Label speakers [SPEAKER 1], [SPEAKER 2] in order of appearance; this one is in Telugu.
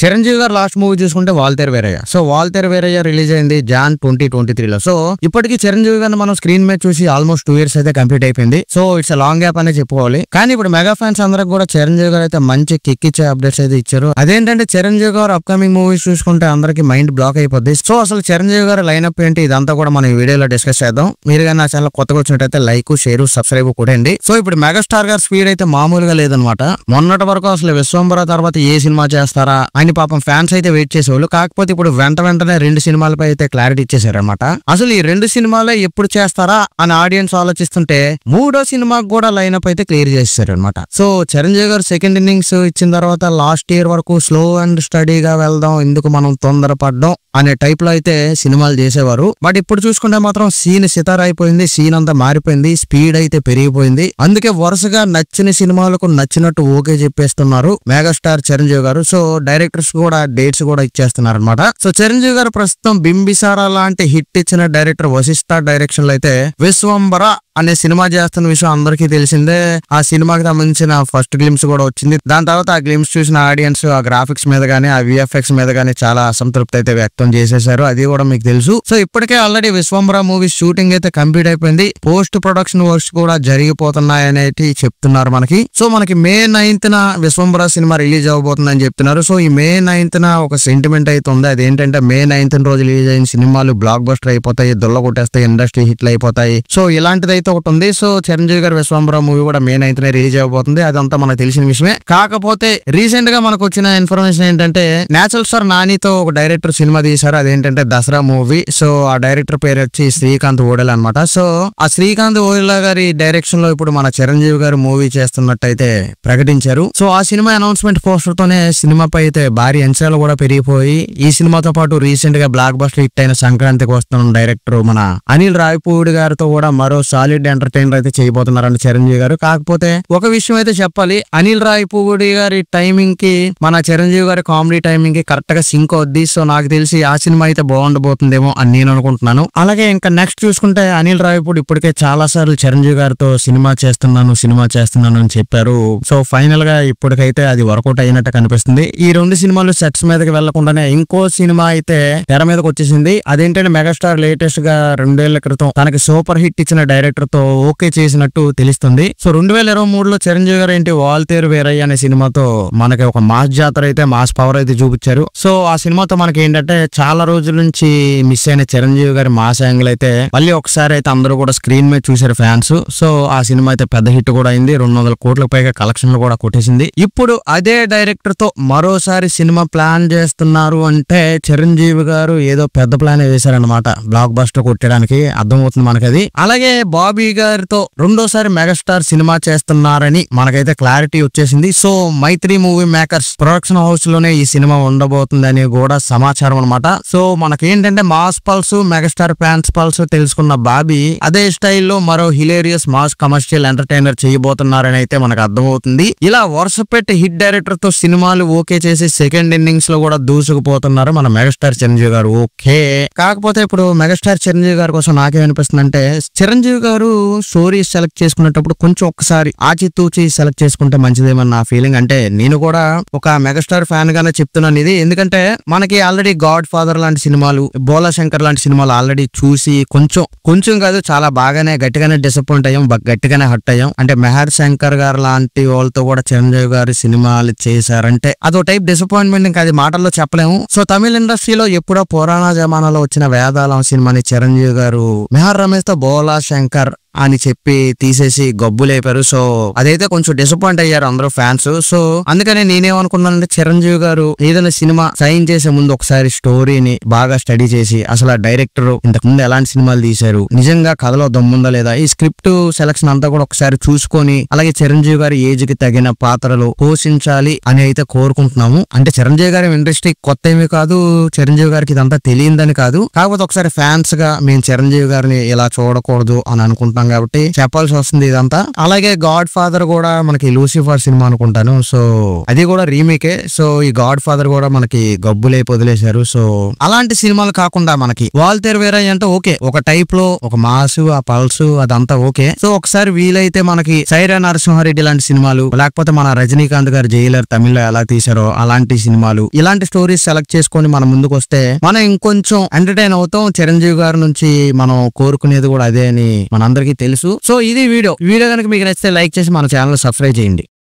[SPEAKER 1] చిరంజీవి గారు లాస్ట్ మూవీ చూసుకుంటే వాల్తేరు వీరయ్య. సో వాల్తేరు వీరయ్య రిలీజ్ అయింది జాన్ 2023లో. సో ఇప్పటికి చిరంజీవి గారిని మనం స్క్రీన్ మీద చూసి ఆల్మోస్ట్ 2 years అయితే కంప్లీట్ అయిపోయింది. సో ఇట్స్ లాంగ్ గ్యాప్ అనే చెప్పుకోవాలి. కానీ ఇప్పుడు మెగా ఫ్యాన్స్ అందరికి కూడా చిరంజీవి గారు అయితే మంచి కిక్ ఇచ్చే అప్డేట్స్ అయితే ఇచ్చారు. అదేంటంటే చిరంజీవి గారు అప్కమింగ్ మూవీస్ చూసుకుంటే అందరికి మైండ్ బ్లాక్ అయిపోద్ది. సో అసలు చిరంజీవి గారు లైనప్ ఏంటి ఇదంతా కూడా మనం ఈ వీడియోలో డిస్కస్ చేద్దాం. మీరు కానీ నా ఛానల్ కొత్తగా వచ్చినట్టయితే లైక్, షేర్, సబ్స్క్రైబ్ కొట్టండి. సో ఇప్పుడు మెగాస్టార్ గారు స్పీడ్ అయితే మామూలుగా లేదనమాట. మొన్నటి వరకు అసలు విశ్వంబర తర్వాత ఏ సినిమా చేస్తారా అని పాపం ఫ్యాన్స్ అయితే వెయిట్ చేసేవాళ్ళు. కాకపోతే ఇప్పుడు వెంటనే 2 సినిమాలపై అయితే క్లారిటీ ఇచ్చేసారనమాట. అసలు ఈ 2 సినిమాలే ఎప్పుడు చేస్తారా అని ఆడియన్స్ ఆలోచిస్తుంటే 3వ సినిమాకి కూడా లైనప్ అయితే క్లియర్ చేసేసారనమాట. సో చిరంజీవి గారు సెకండ్ ఇన్నింగ్స్ ఇచ్చిన తర్వాత లాస్ట్ ఇయర్ వరకు స్లో అండ్ స్టడీగా వెళ్దాం, ఎందుకు మనం తొందరపడ్డం అనే టైప్ లో అయితే సినిమాలు చేసేవారు. బట్ ఇప్పుడు చూసుకుంటే మాత్రం సీన్ సితార అయిపోయింది, సీన్ అంతా మారిపోయింది, స్పీడ్ అయితే పెరిగిపోయింది. అందుకే వరుసగా నచ్చిన సినిమాలకు నచ్చినట్టు ఓకే చెప్పేస్తున్నారు మెగాస్టార్ చిరంజీవి గారు. సో డైరెక్టర్స్ కూడా డేట్స్ కూడా ఇచ్చేస్తున్నారు అనమాట. సో చిరంజీవి గారు ప్రస్తుతం బింబిసారా లాంటి హిట్ ఇచ్చిన డైరెక్టర్ వశిష్ఠ డైరెక్షన్ లో అయితే విశ్వంబర అనే సినిమా చేస్తున్న విషయం అందరికీ తెలిసిందే. ఆ సినిమాకి సంబంధించిన ఫస్ట్ గ్లిమ్స్ కూడా వచ్చింది. దాని తర్వాత ఆ గ్లిమ్స్ చూసిన ఆడియన్స్ ఆ గ్రాఫిక్స్ మీద గానీ ఆ విఎఫ్ఎక్స్ మీద గానీ చాలా అసంతృప్తి అయితే వ్యక్తం చేసేసారు. అది కూడా మీకు తెలుసు. సో ఇప్పటికే ఆల్రెడీ విశ్వంబర మూవీ షూటింగ్ అయితే కంప్లీట్ అయిపోయింది. పోస్ట్ ప్రొడక్షన్ వర్క్స్ కూడా జరిగిపోతున్నాయి అనేది చెప్తున్నారు మనకి. సో మనకి May 9th Vishwambhara cinema release అవబోతుందని చెప్తున్నారు. సో ఈ May 9th ఒక సెంటిమెంట్ అయితే ఉంది. అదేంటంటే May 9th రోజు రిలీజ్ అయిన సినిమాలు బ్లాక్ బస్టర్ అయిపోతాయి, దొల్ల కొట్టేస్తాయి, ఇండస్ట్రీ హిట్లు అయిపోతాయి. సో ఇలాంటిది ఒకటి ఉంది. సో చిరంజీవి గారి విశ్వంబర మూవీ కూడా May 9th రిలీజ్ అవబోతుంది. అదంతా మనకు తెలిసిన విషయమే. కాకపోతే రీసెంట్ గా మనకు వచ్చిన ఇన్ఫర్మేషన్ ఏంటంటే నేచురల్ స్టార్ నానితో ఒక డైరెక్టర్ సినిమా తీశారు. అదేంటంటే దసరా మూవీ. సో ఆ డైరెక్టర్ పేరు వచ్చి శ్రీకాంత్ ఓడెల అనమాట. సో ఆ శ్రీకాంత్ ఓడెల గారి డైరెక్షన్ లో ఇప్పుడు మన చిరంజీవి గారు మూవీ చేస్తున్నట్టయితే ప్రకటించారు. సో ఆ సినిమా అనౌన్స్మెంట్ పోస్టర్ తోనే సినిమాపై అయితే భారీ అంచనాలు కూడా పెరిగిపోయి ఈ సినిమాతో పాటు రీసెంట్ గా బ్లాక్ బస్టర్ హిట్ అయిన సంక్రాంతికి వస్తున్న డైరెక్టర్ మన అనిల్ రావిపూడి గారితో కూడా మరో సాలిడ్ ఎంటర్టైనర్ అయితే చేయబోతున్నారండి చిరంజీవి గారు. కాకపోతే ఒక విషయం అయితే చెప్పాలి, అనిల్ రావిపూడి గారి టైమింగ్ కి మన చిరంజీవి గారి కామెడీ టైమింగ్ కి కరెక్ట్ గా సింక్ అవుద్ది. సో నాకు తెలిసి ఆ సినిమా అయితే బాగుండబోతుందేమో అని నేను అనుకుంటున్నాను. అలాగే ఇంకా నెక్స్ట్ చూసుకుంటే అనిల్ రావిపూడి ఇప్పటికే చాలా సార్లు చిరంజీవి గారితో సినిమా చేస్తున్నాను అని చెప్పారు. సో ఫైనల్ గా ఇప్పటికైతే అది వర్కౌట్ అయినట్టు కనిపిస్తుంది. ఈ 2 సినిమాలు సెట్స్ మీదకి వెళ్లకుండానే ఇంకో సినిమా అయితే తెర మీదకి వచ్చేసింది. అదేంటంటే మెగాస్టార్ లేటెస్ట్ గా 2 ఏళ్ల క్రితం తనకి సూపర్ హిట్ ఇచ్చిన డైరెక్టర్ తో ఓకే చేసినట్టు తెలుస్తుంది. సో 2023లో చిరంజీవి గారు ఏంటి వాల్తేరు వీరయ్య అనే సినిమాతో మనకి ఒక మాస్ జాతర అయితే మాస్ పవర్ అయితే చూపించారు. సో ఆ సినిమాతో మనకి ఏంటంటే చాలా రోజుల నుంచి మిస్ అయిన చిరంజీవి గారి మాస్ యాంగిల్ అయితే మళ్ళీ ఒకసారి అయితే అందరూ కూడా స్క్రీన్ మీద చూసారు ఫ్యాన్స్. సో ఆ సినిమా అయితే పెద్ద హిట్ కూడా అయింది. 200 కోట్లకు పైగా కలెక్షన్లు కూడా కొట్టేసింది. ఇప్పుడు అదే డైరెక్టర్ తో మరోసారి సినిమా ప్లాన్ చేస్తున్నారు అంటే చిరంజీవి గారు ఏదో పెద్ద ప్లాన్ వేశారనమాట బ్లాక్ బస్టర్ కొట్టడానికి. అర్థమవుతుంది మనకది. అలాగే బాబీ గారితో రెండోసారి మెగాస్టార్ సినిమా చేస్తున్నారని మనకైతే క్లారిటీ వచ్చేసింది. సో మైత్రి మూవీ మేకర్స్ ప్రొడక్షన్ హౌస్ లోనే ఈ సినిమా ఉండబోతుందని కూడా సమాచారం అనమాట. సో మనకేంటంటే mass pulse megastar fans pulse తెలుసుకున్న బాబీ అదే స్టైల్లో మరో హిలేరియస్ మాస్ కమర్షియల్ ఎంటర్టైనర్ చేయబోతున్నారని అయితే మనకు అర్థమవుతుంది. ఇలా వరుస పెట్టి హిట్ డైరెక్టర్ తో సినిమాలు ఓకే చేసి సెకండ్ ఇన్నింగ్స్ లో కూడా దూసుకుపోతున్నారు మన మెగాస్టార్ చిరంజీవి గారు. ఓకే, కాకపోతే ఇప్పుడు మెగాస్టార్ చిరంజీవి గారి కోసం నాకేమనిపిస్తుంది అంటే చిరంజీవి గారు స్టోరీ సెలెక్ట్ చేసుకునేటప్పుడు కొంచెం ఒక్కసారి ఆచితూచి సెలెక్ట్ చేసుకుంటే మంచిదేమని నా ఫీలింగ్. అంటే నేను కూడా ఒక మెగాస్టార్ ఫ్యాన్ గానే చెప్తున్నాను ఇది. ఎందుకంటే మనకి ఆల్రెడీ గాడ్ ఫాదర్ లాంటి సినిమాలు, బోలా శంకర్ లాంటి సినిమాలు ఆల్రెడీ చూసి కొంచెం కాదు చాలా బాగానే గట్టిగానే డిసప్పాయింట్ అయ్యాం, గట్టిగానే హట్ అయ్యాం. అంటే మెహర్ శంకర్ గారు లాంటి వాళ్ళతో కూడా చిరంజీవి గారి సినిమాలు చేశారంటే అదో టైప్ డిసప్పాయింట్మెంట్, ఇంకా అది మాటల్లో చెప్పలేము. సో తమిళ ఇండస్ట్రీలో ఎప్పుడో పురాణ జమానాలో వచ్చిన వేదాలం సినిమాని చిరంజీవి గారు మెహర్ రమేష్ తో బోలా శంకర్ అని చెప్పి తీసేసి గబ్బులేపారు. సో అదైతే కొంచెం డిసప్పాయింట్ అయ్యారు అందరూ ఫ్యాన్స్. సో అందుకనే నేనేమనుకున్నానంటే చిరంజీవి గారు ఏదైనా సినిమా సైన్ చేసే ముందు ఒకసారి స్టోరీని బాగా స్టడీ చేసి అసలు ఆ డైరెక్టర్ ఇంతకు ముందు ఎలాంటి సినిమాలు తీశారు, నిజంగా కథలో దమ్ముందా లేదా, ఈ స్క్రిప్ట్ సెలక్షన్ అంతా కూడా ఒకసారి చూసుకొని అలాగే చిరంజీవి గారి ఏజ్ కి తగిన పాత్రలు పోషించాలి అని అయితే కోరుకుంటున్నాము. అంటే చిరంజీవి గారి ఇండస్ట్రీ కొత్త ఏమీ కాదు, చిరంజీవి గారికి ఇదంతా తెలియదని కాదు. కాకపోతే ఒకసారి ఫ్యాన్స్ గా మేము చిరంజీవి గారిని ఇలా చూడకూడదు అని అనుకుంటున్నాం అనుకుంటాం కాబట్టి చెప్పాల్సి వస్తుంది ఇదంతా. అలాగే గాడ్ ఫాదర్ కూడా మనకి లూసిఫర్ సినిమా అనుకుంటాను, సో అది కూడా రీమేకే. సో ఈ గాడ్ ఫాదర్ కూడా మనకి గబ్బులైపు వదిలేశారు. సో అలాంటి సినిమాలు కాకుండా మనకి వాల్తేరు వీరయ్య అంటే ఓకే, ఒక టైప్ లో ఒక మాసు ఆ పల్స్ అదంతా ఓకే. సో ఒకసారి వీలైతే మనకి సైరా నరసింహారెడ్డి లాంటి సినిమాలు, లేకపోతే మన రజనీకాంత్ గారు జైలర్ తమిళ్లో ఎలా తీశారో అలాంటి సినిమాలు, ఇలాంటి స్టోరీస్ సెలెక్ట్ చేసుకొని మన ముందుకు వస్తే మనం ఇంకొంచెం ఎంటర్టైన్ అవుతాం. చిరంజీవి గారి నుంచి మనం కోరుకునేది కూడా అదే అని మనందరికీ తెలుసు. సో ఇది వీడియో కనుక మీకు నచ్చితే లైక్ చేసి మన ఛానల్ సబ్స్క్రైబ్ చేయండి.